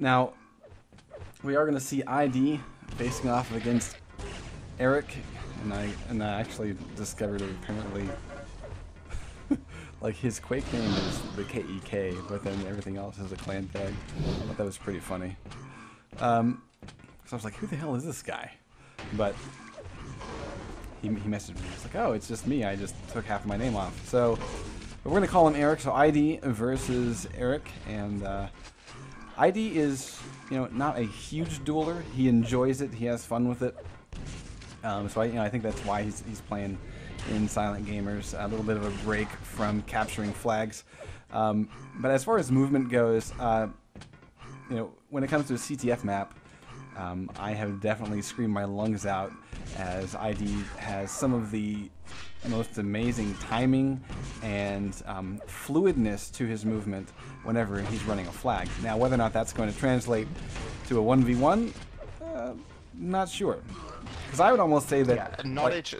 Now, we are going to see ID facing off against Eric, and I actually discovered that apparently, like, his Quake name is the KEK, but then everything else is a clan tag. I thought that was pretty funny. So I was like, who the hell is this guy? But he messaged me. He's like, oh, it's just me. I just took half of my name off. So but we're going to call him Eric. So ID versus Eric, and ID is, not a huge dueler. He enjoys it. He has fun with it. So I think that's why he's playing in Silent Gamers. A little bit of a break from capturing flags. But as far as movement goes, when it comes to a CTF map, I have definitely screamed my lungs out as ID has some of the most amazing timing and fluidness to his movement whenever he's running a flag. Now, whether or not that's going to translate to a 1v1, not sure. Because I would almost say that knowledge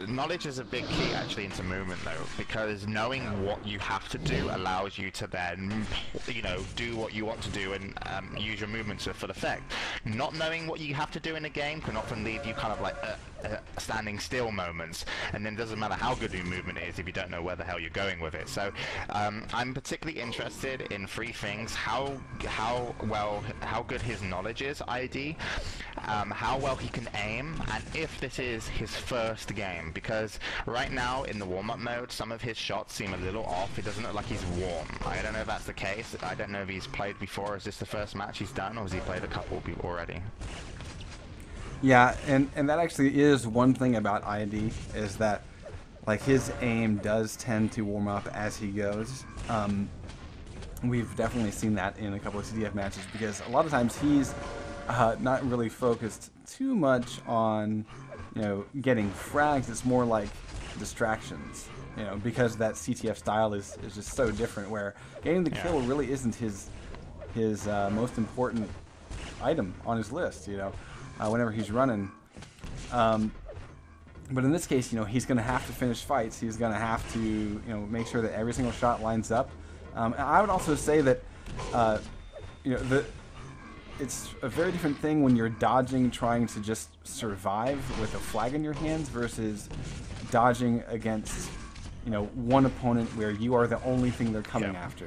is a big key actually into movement though, because knowing what you have to do allows you to then do what you want to do and use your movement to full effect. Not knowing what you have to do in a game can often leave you kind of like standing still moments, and then it doesn't matter how good your movement is if you don't know where the hell you're going with it. So I'm particularly interested in three things: how good his knowledge is, ID, how well he can aim, and if this is his first game, because right now in the warm-up mode some of his shots seem a little off. It doesn't look like he's warm. I don't know if that's the case. I don't know if he's played before. Is this the first match he's done, or has he played a couple already? Yeah, and that actually is one thing about ID, is that like his aim does tend to warm up as he goes. We've definitely seen that in a couple of CDF matches, because a lot of times he's not really focused too much on getting frags. It's more like distractions, because that CTF style is just so different, where getting the kill really isn't his most important item on his list, whenever he's running. But in this case, he's going to have to finish fights. He's going to have to, make sure that every single shot lines up. And I would also say that, it's a very different thing when you're dodging, trying to just survive with a flag in your hands, versus dodging against, one opponent where you are the only thing they're coming after.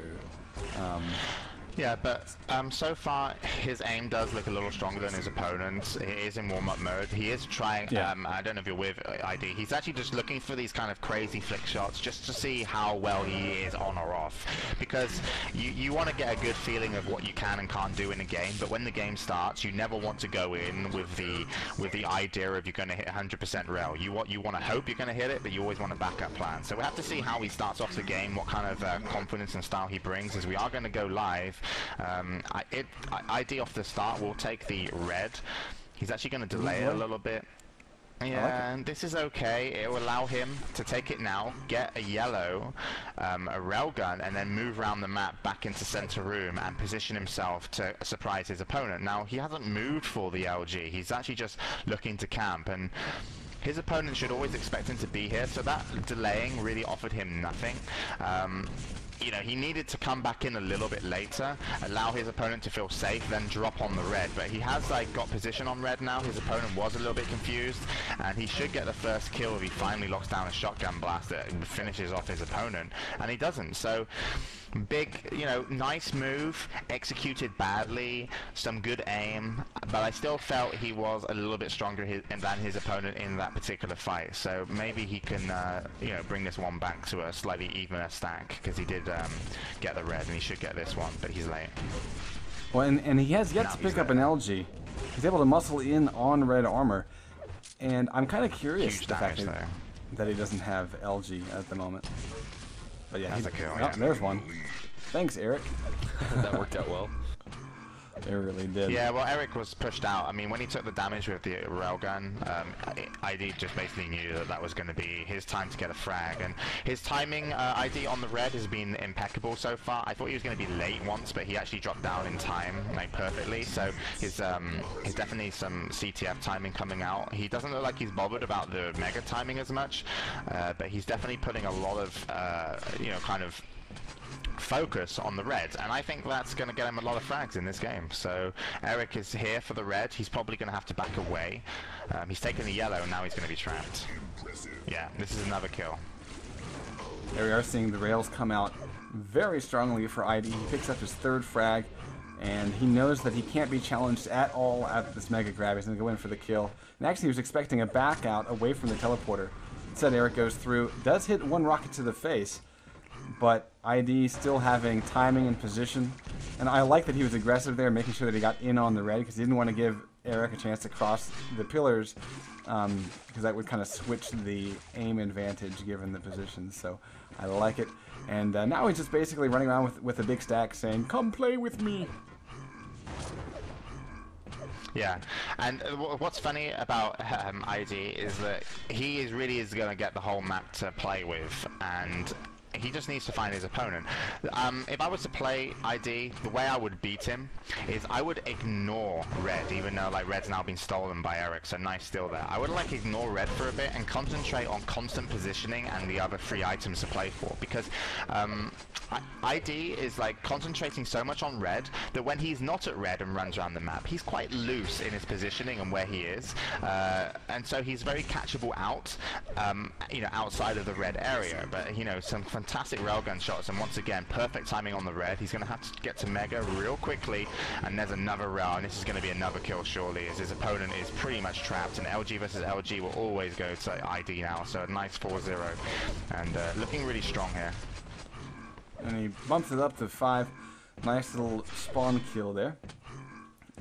Yeah, but so far his aim does look a little stronger than his opponent's. He is in warm-up mode. He is trying, I don't know if you're with ID, he's actually just looking for these kind of crazy flick shots just to see how well he is on or off. Because you want to get a good feeling of what you can and can't do in a game, but when the game starts, you never want to go in with the idea of you're going to hit 100% rail. You want to hope you're going to hit it, but you always want a backup plan. So we have to see how he starts off the game, what kind of confidence and style he brings, as we are going to go live. ID off the start will take the red. He's actually going to delay it a little bit. Yeah, and this is okay. It will allow him to take it now, get a yellow, a railgun, and then move around the map back into center room and position himself to surprise his opponent. Now, he hasn't moved for the LG. He's actually just looking to camp, and his opponent should always expect him to be here, so that delaying really offered him nothing. He needed to come back in a little bit later, allow his opponent to feel safe, then drop on the red. But he has got position on red now. His opponent was a little bit confused, and he should get the first kill if he finally locks down a shotgun blast that finishes off his opponent, and he doesn't. So big, nice move, executed badly, some good aim, but I still felt he was a little bit stronger than his opponent in that particular fight. So maybe he can, bring this one back to a slightly evener stack, because he did get the red, and he should get this one, but he's late. Well, and he has yet to pick up an LG. He's able to muscle in on red armor, and I'm kind of curious the fact that he doesn't have LG at the moment. But yeah, that's a kill. There's one. Thanks, Eric. That worked out well. It really did. Yeah, well, Eric was pushed out. I mean, when he took the damage with the railgun, ID just basically knew that was going to be his time to get a frag. And his timing, ID on the red, has been impeccable so far. I thought he was going to be late once, but he actually dropped down in time, perfectly. So he's definitely some CTF timing coming out. He doesn't look like he's bothered about the mega timing as much, but he's definitely putting a lot of, kind of focus on the red, and I think that's going to get him a lot of frags in this game. So Eric is here for the red. He's probably going to have to back away. He's taken the yellow, and now he's going to be trapped. Yeah, this is another kill. There we are seeing the rails come out very strongly for ID. He picks up his third frag, and he knows that he can't be challenged at all at this mega grab. He's going to go in for the kill. And actually, he was expecting a back out away from the teleporter. Instead, Eric goes through, does hit one rocket to the face, but ID still having timing and position. And I like that he was aggressive there, making sure that he got in on the red, because he didn't want to give Eric a chance to cross the pillars, because that would kind of switch the aim advantage given the position. So I like it. And now he's just basically running around with a big stack saying, "Come play with me." Yeah, and what's funny about ID is that he really is going to get the whole map to play with, and he just needs to find his opponent. If I was to play ID, the way I would beat him is I would ignore red, even though like red's now been stolen by Eric, so nice steal there. I would like ignore red for a bit and concentrate on constant positioning and the other 3 items to play for, because ID is like concentrating so much on red that when he's not at red and runs around the map, he's quite loose in his positioning and where he is, and so he's very catchable out, you know, outside of the red area. But you know, some fantastic railgun shots, and once again, perfect timing on the red. He's going to have to get to Mega real quickly, and there's another rail, and this is going to be another kill surely, as his opponent is pretty much trapped, and LG versus LG will always go to ID now, so a nice 4-0, and looking really strong here. And he bumps it up to 5. Nice little spawn kill there.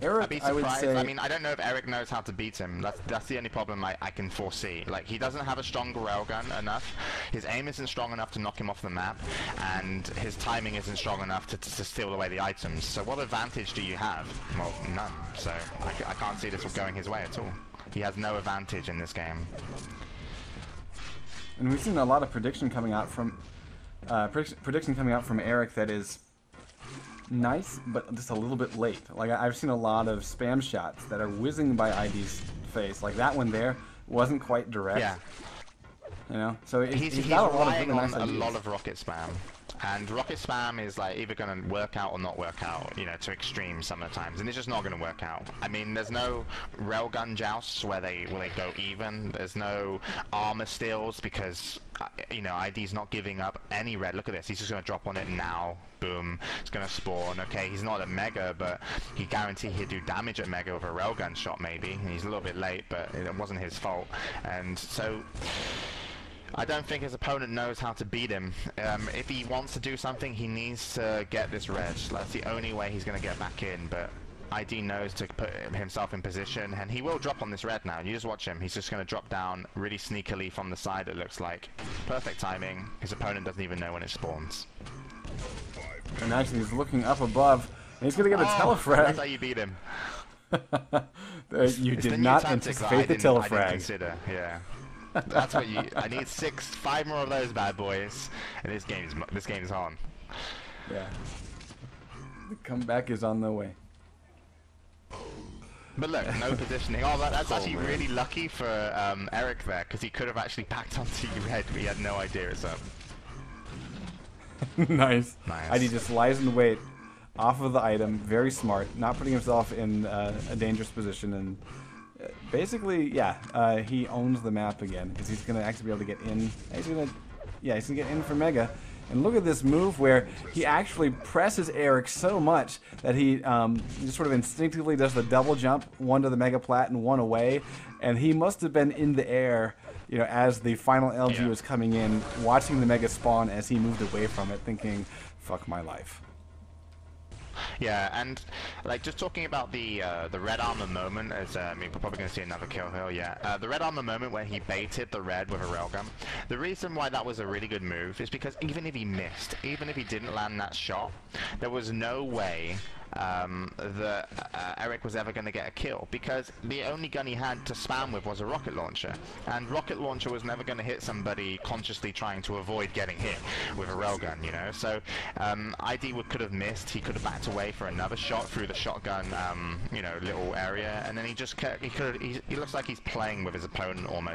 Eric, I'd be I would surprised. say... I mean, I don't know if Eric knows how to beat him. That's the only problem I can foresee. Like, he doesn't have a strong railgun enough. His aim isn't strong enough to knock him off the map, and his timing isn't strong enough to steal away the items. So what advantage do you have? Well, none. So I can't see this going his way at all. He has no advantage in this game. And we've seen a lot of prediction coming out from Eric that is nice, but just a little bit late. Like, I've seen a lot of spam shots that are whizzing by ID's face. Like that one there wasn't quite direct. Yeah. You know, so he's got a lot of relying really on nice a ideas. lot of rocket spam. And rocket spam is like either going to work out or not work out, you know, to extremes some of the times, and it's just not going to work out. I mean, there's no railgun jousts where they go even. There's no armor steals because you know, ID's not giving up any red. Look at this. He's just going to drop on it now. Boom. It's going to spawn. Okay, he's not at Mega, but he guaranteed he'd do damage at Mega with a railgun shot maybe. He's a little bit late, but it wasn't his fault. And so I don't think his opponent knows how to beat him. If he wants to do something, he needs to get this red. That's the only way he's going to get back in, but ID knows to put himself in position, and he will drop on this red now. You just watch him. He's just going to drop down really sneakily from the side, it looks like. Perfect timing. His opponent doesn't even know when it spawns. And actually, he's looking up above, and he's going to get a telefrag. That's how you beat him. You did not anticipate the telefrag. I didn't consider, yeah. That's what you. I need 5 more of those bad boys, and this game is on. Yeah. The comeback is on the way. But look, no positioning. Oh, that's Cool, actually man. really lucky for Eric there, because he could have actually backed onto red, but he had no idea it's up. Nice. Nice. ID just lies in wait off of the item. Very smart. Not putting himself in a dangerous position, and basically, yeah, he owns the map again because he's gonna actually be able to get in. He's gonna get in for Mega. And look at this move where he actually presses Eric so much that he just sort of instinctively does the double jump, one to the Mega Plat and one away. And he must have been in the air, you know, as the final LG was coming in, watching the Mega spawn as he moved away from it, thinking, fuck my life. Yeah, and like just talking about the red armor moment, as I mean, we're probably going to see another kill here. Yeah, the red armor moment where he baited the red with a railgun. The reason why that was a really good move is because even if he missed, even if he didn't land that shot, there was no way that Eric was ever going to get a kill, because the only gun he had to spam with was a rocket launcher, and rocket launcher was never going to hit somebody consciously trying to avoid getting hit with a railgun, you know. So ID could have missed. He could have backed away for another shot through the shotgun, you know, little area, and then he just he looks like he's playing with his opponent almost.